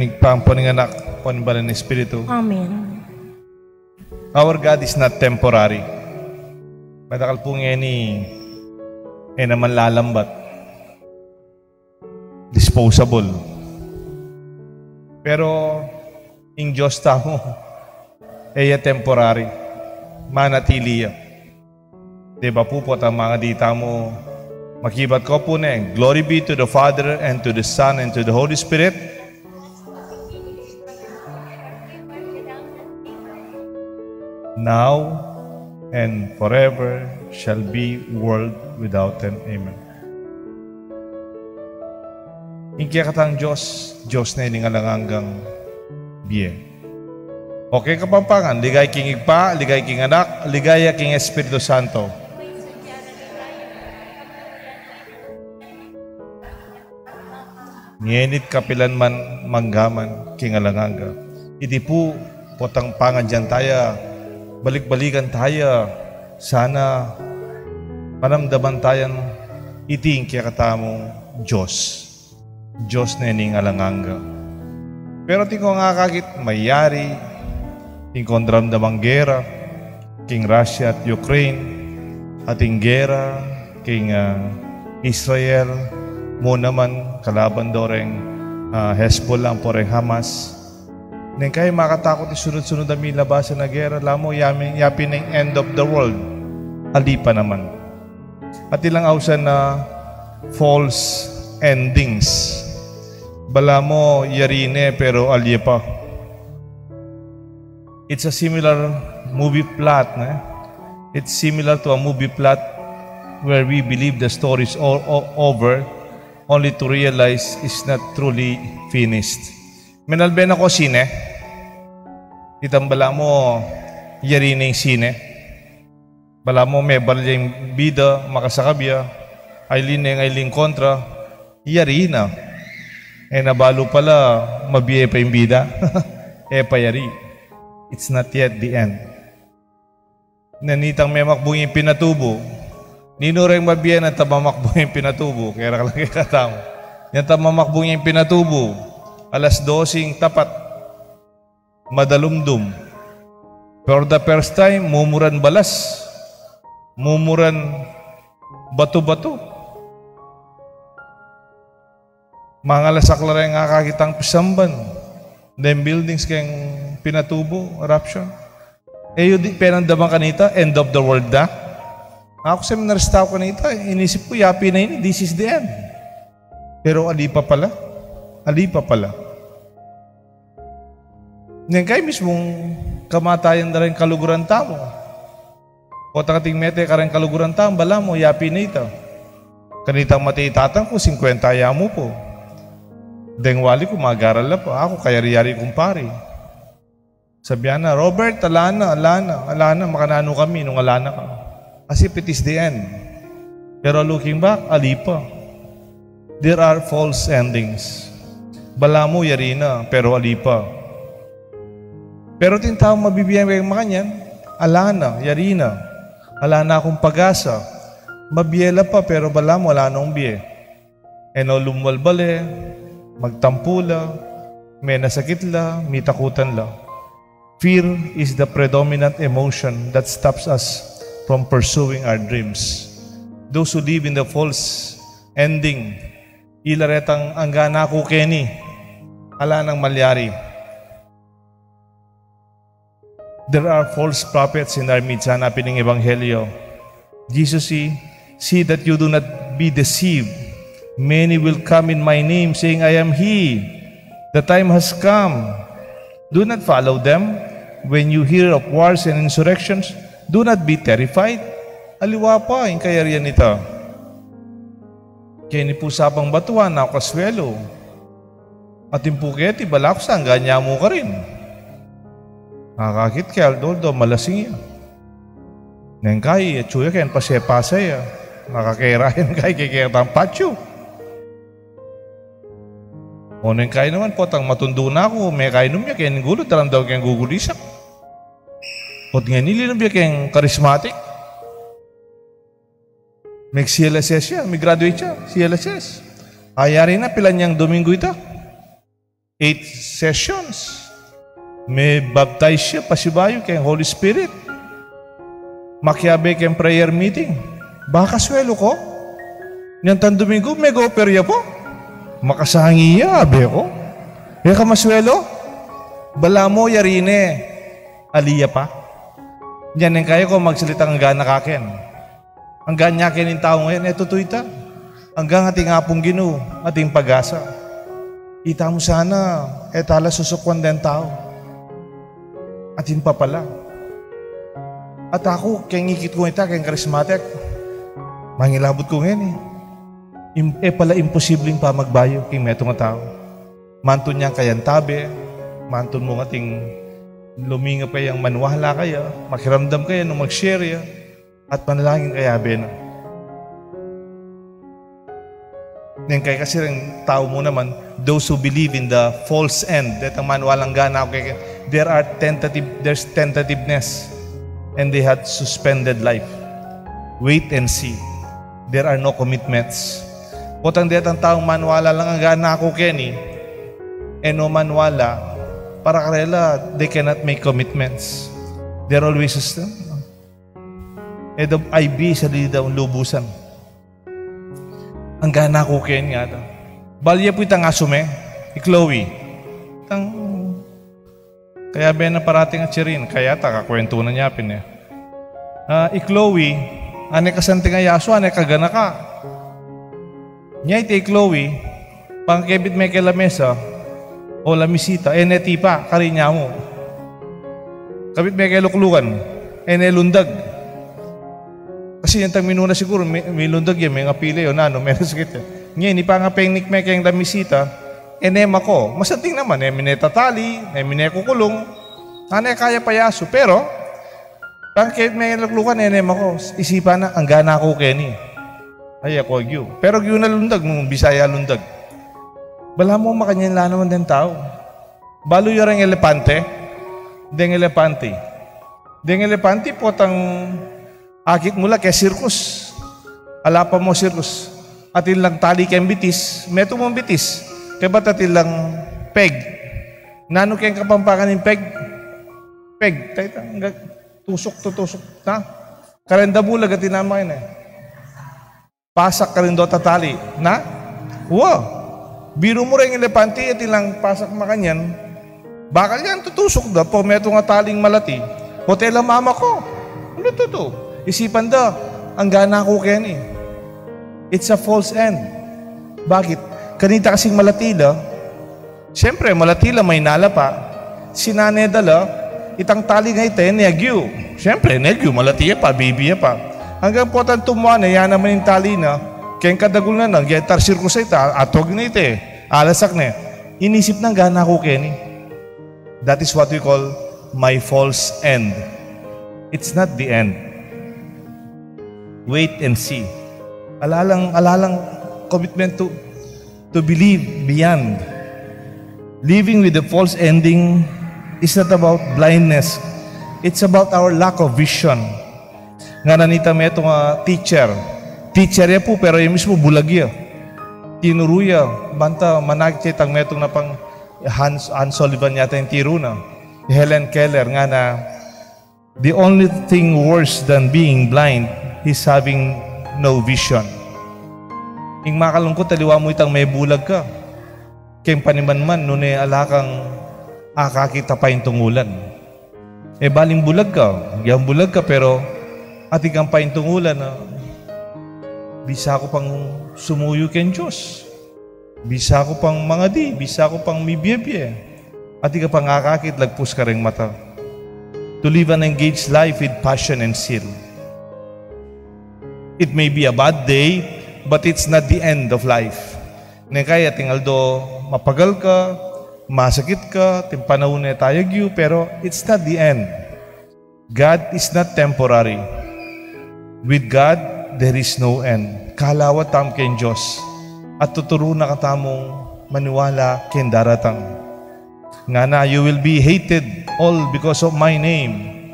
Migpampuning anak, panibalan ng Espiritu. Amen. Our God is not temporary. Matakal po nga ni naman lalambat. Disposable. Pero, yung Diyos tamo, temporary. Manatili ya. Diba po po ang mga dita mo, makibat ko po na glory be to the Father and to the Son and to the Holy Spirit. Now and forever shall be world without end. Amen. Ingkaya katang Diyos, Diyos na iningalanganggang biye. Okay kapampangan, ligay king igpa, ligay king anak, ligaya king Espiritu Santo. Ngenit kapilan man manggaman king alanganga. Iti po potang pangan dyan tayo, balik-balikan tayo, sana panamdaman tayo iting kaya katamong Diyos. Diyos na ining alanganga. Pero tingko nga kakit mayari, tingko damdamang gera, king Russia at Ukraine, ating gera, king Israel, mo naman kalaban doreng Hezbollah poreng Hamas. Neng kayo makatakot isunod-sunod na may labasan na gera, lamo yapi ng end of the world. Ali pa naman. At ilang awsan na false endings. Bala mo yarine pero alye pa. It's a similar movie plot. It's similar to a movie plot where we believe the story is all over only to realize it's not truly finished. Minalben ako sine. Itang bala mo yarine yung sine. Bala mo may balya yung bida, makasakabya, ailing kontra, yari na. Nabalo pala, mabiye pa yung bida. Payari. It's not yet the end. Nanitang may makbong yung pinatubo. Ninureng mabiye na tamamakbong yung pinatubo. Kaya nakalagay katamo. Yan tamamakbong yung pinatubo. Alas 12 tapat. Madalumdum. For the first time, mumuran balas. Mumuran bato-bato. Mga lasaklara nga kakitang pisamban. Then buildings kayong pinatubo, eruption. Yun penandamang kanita, end of the world na. Ako seminarist ako kanita, inisip ko, yapi na yun, this is the end. Pero ali pa pala. Ali pa pala. Ngayon kayo mismong kamatayan na rin kaluguran tamo. O takating mete ka rin kaluguran tamo, bala mo, yapi na ito. Kanitang matitatang ko, 50 mo po. Dengwali ko, magaral na po. Ako, kayari-yari kong pari. Sabihan na, Robert, alana, makanano kami nung alana ka. As if it is the end. Pero looking back, ali pa. There are false endings. Bala mo, yari na, pero ali pa. Pero tintawang mabibigyan ng mga kanyan, alana, yari na. Alana akong pag-asa. Mabiyela pa, pero bala mo, wala nang biye. No lumwalbale, magtampula, may nasakit la, may takutan la. Fear is the predominant emotion that stops us from pursuing our dreams. Those who live in the false ending, ilaretang anggana ko keni, ala nang malyari. There are false prophets in our midst, hanapin ng Ebanghelyo. Jesus, see that you do not be deceived. Many will come in my name, saying, I am He. The time has come. Do not follow them. When you hear of wars and insurrections, do not be terrified. Aliwa pa, yung kayarian nito. Kaya ni pusapang batuan, nakaswelo. At yung puketi, balak sa ganya mo ka rin. Nakakakit kaya, Aldoldo, malasing yan. Nang kaya, chuya kaya, pasay-pasay. Nakakairayan kaya, kaya patyo. O nang kaya naman po, tang matundo na ako, may kainom niya, kaya nigulo, talang daw kaya gugulisak. O nga nilinom niya kaya charismatic. May CLSS siya, may graduate siya, CLSS. Ayari na, pilan niyang Domingo ito. 8 sessions. May baptize siya, pasibayo kay Holy Spirit. Makiabe kay prayer meeting. Baka swelo ko. Nyan tan Domingo, may gooperya po. Makasangi ya, abe ko. Kaya ka maswelo? Bala mo, yarine. Aliya pa. Yan ang kaya ko magsalita ng gana kakin. Ang ganya kin yung tao ngayon, eto tuita. Hanggang ating apong ginu, ating pag-asa. Ita mo sana, etala susukwan den tao. Atin pa pala. At ako, kaya ngikit ko ita, kaya charismatic. Mangilabot ko ngayon pala imposibleng pa magbayo kay metong tao. Mantun niya kayan tabi, mantun mo ating luminga pa yung manwala kaya, makiramdam kaya nung mag-share ya, at panalangin kaya bena. Ngayon kaya kasi rin tao mo naman, those who believe in the false end, that ang manwalang gana, okay, there's tentativeness, and they had suspended life. Wait and see. There are no commitments. Potang diyan ang taong manwala lang ang gana ako, Kenny, no manwala, para karela, they cannot make commitments. They're always system. The IB sa daw lubusan. Ang gana ko Kenny nga. Balya po itang asume, Chloe. Kaya ben na parating at sirin, kaya kakwento na niya pin eh. Chloe, ane kasanting ayaso, ane kagana ka. Nya iti Chloe, pangkebit may lamesa, o lamisita, neti pa, karinya mo. Kabit may luklukan, lundag. Kasi yung tang minuna siguro, may lundag yan, may ngapili o nano, may sakit yan. Ngayon, ipa nga pengnik may kayong lamisita, enema ko. Masanting naman, minetatali, minekukulong, kaya payaso. Pero, pangkebit may luklukan, enema ko, isipan na, ang gana ko Kenny. Ay ako agyo. Pero agyo na lundag, nung Bisaya lundag. Bala mo makanyan lang naman din tao. Balo yung elepante. Deng elepante. Deng elepante po tang akit mula kay sirkus. Alapa mo sirkus. Atin lang tali kayong bitis. Meto mong bitis. Kaya ba't atin lang peg? Nano kayong kapampakan ng peg? Peg. Tusok. Ha? Karenda bulag at tinamain eh. Pasak ka rin do tatali. Na? Wow! Biro mo rin yung elepante at ilang pasak makanyan. Bakal yan tutusok da po. Meto nga taling malati. Hotel ang mama ko. Ano to? Isipan da. Ang gana ko Kenny. It's a false end. Bakit? Kanita kasing malatila. Siyempre, malatila may nala pa. Sinane dala. Itang tali nga ito, negyo. Siyempre, negyo. Malatiya pa, baby pa. Hanggang po tan tumuan na yan naman yung tali na kaya kadagul na nang gitar sirkus ay atog na ito alasak na inisip ng gana ko Kenny. That is what we call my false end. It's not the end. Wait and see. Alalang commitment to believe beyond. Living with the false ending is not about blindness. It's about our lack of vision. Nga nanita may itong teacher. Teacher ya po, pero yung mismo bulagya. Tinuruya. Banta, managkitang may itong na pang Hans Sullivan yata yung tiro na. Helen Keller nga na the only thing worse than being blind is having no vision. Yung makalungkot, taliwa mo itang may bulag ka. Kaya paniman-man, nung alakang akakita pa yung tungulan. Baling bulag ka. Yung bulag ka, pero at ikang paintungulan na bisa ko pang sumuyo ken Diyos. Bisa ko pang mga bisa ko pang mibiyebye. At ika pang akakit, lagpus ka rin mata. To live an engaged life with passion and zeal. It may be a bad day, but it's not the end of life. Kaya tingal do mapagal ka, masakit ka, timpanahon na tayagyo, pero it's not the end. God is not temporary. With God, there is no end. Kalawat tam ken Diyos. At tuturo na katamong maniwala ken daratang. Nga na, you will be hated all because of my name,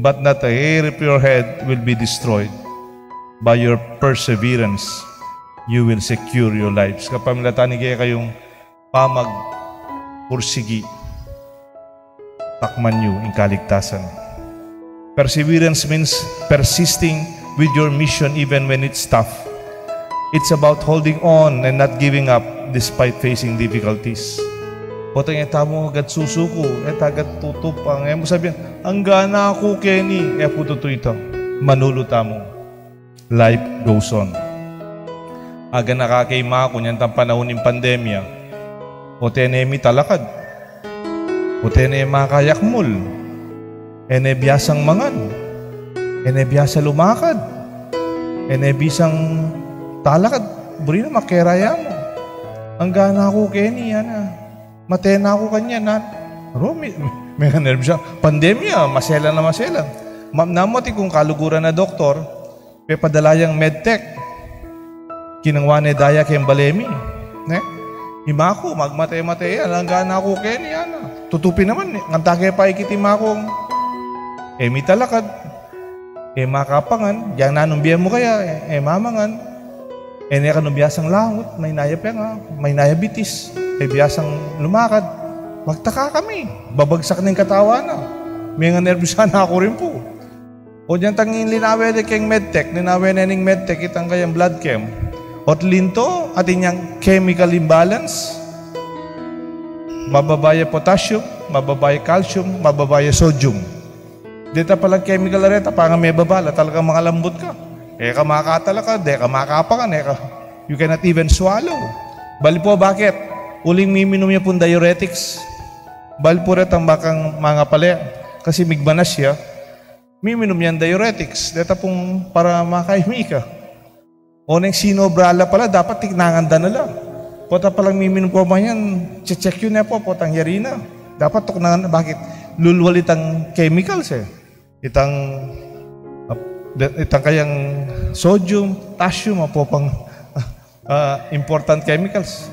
but not a hair of your head will be destroyed. By your perseverance, you will secure your lives. Kapag milatani kaya kayong pursigi, takman niyo ang kaligtasan. Perseverance means persisting with your mission even when it's tough. It's about holding on and not giving up despite facing difficulties. Potong tamo agad susuko, agad tutupang. Mo sabihin, ang gana ako, Kenny. Po totoo ito. Manuluta mo. Life goes on. Aga nakakaima ako niyan tang panahon ng pandemya. O tenemi talakad. O tenemi makayakmul. Ene biyasang mangan. Ene biyasa lumakad. Ene bisang talakad. Buri na makeraya mo. Ang gana ako, Kenny, yan. Matena ako kanya na. May nerve siya. Pandemya, masela na masela. Namati kung kaluguran na doktor, padalayang medtech. Kinangwane daya kayong balemi. Hima ako, magmatay-matay yan. Ang gana ako, Kenny, yan. Tutupin naman, ngantake pa ikitim akong. May talakad. Makapangan. Yang nanumbiyan mo kaya, mamangan. Niya kanumbiyasang langot, may nayapya may nayabitis. Biyasang lumakad. Magtaka kami. Babagsak ng katawan na. May nga nervyosa na ako rin po. O dyan tanging linawe na kayong medtech, linawe na ng medtech, itang kayang blood chem. At linto, at inyang chemical imbalance. Mababaya potassium, mababaya calcium, mababaya sodium. Dito palang chemical areta, parang may babala, talagang mga lambot ka. Ka makatala ka, ka makapakan, you cannot even swallow. Bali po, bakit? Uling miminom niya pong diuretics. Bali po rin ang bakang mga pala. Kasi migbanas siya, miminom niya ang diuretics. Dito pong para makaimi ka. O nang sinobrala pala, dapat tiknanganda na lang. Pota palang miminom po ba yan, check yun na po, potang yari na. Dapat tuknangan, bakit? Lulwalit ang chemicals Itang kayang sodium, potassium, po pang important chemicals.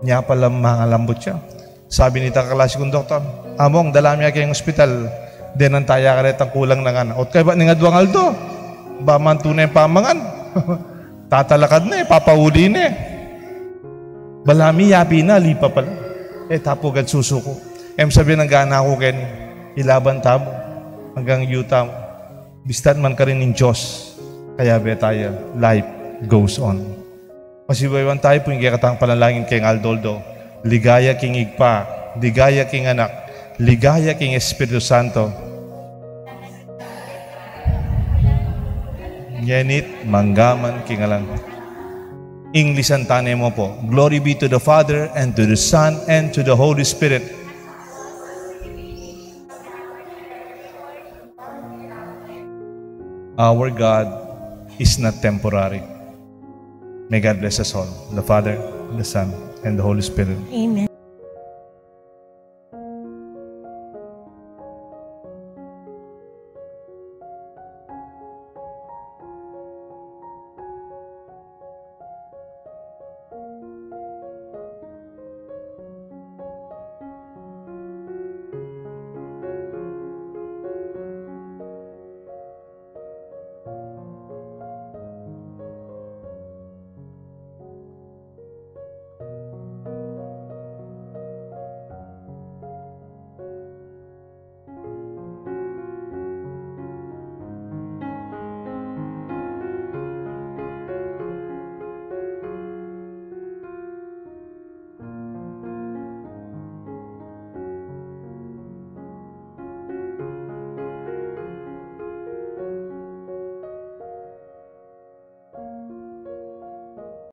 Niya pala mga lambot siya. Sabi ni kaklasik kong doktor, among dalami kayong ospital, din ang taya ka rin ang kulang na nga. Ot kaya ba nga duwang aldo? Ba man tunay pamangan? Tatalakad na papauli na Balami, yapi na, lipa pala. Tapogad susuko. Sabi ng gana ko ken, ilaban tamo, hanggang yuta mo. Bistan man ka rin ng Diyos. Kaya be tayo, life goes on. Pasibaywan tayo po yung katang panalangin kay Aldoldo. Ligaya king igpa, ligaya king anak, ligaya king Espiritu Santo. Yenit manggaman king alang. English ang tane mo po. Glory be to the Father, and to the Son, and to the Holy Spirit. Our God is not temporary. May God bless us all. The Father, the Son, and the Holy Spirit. Amen.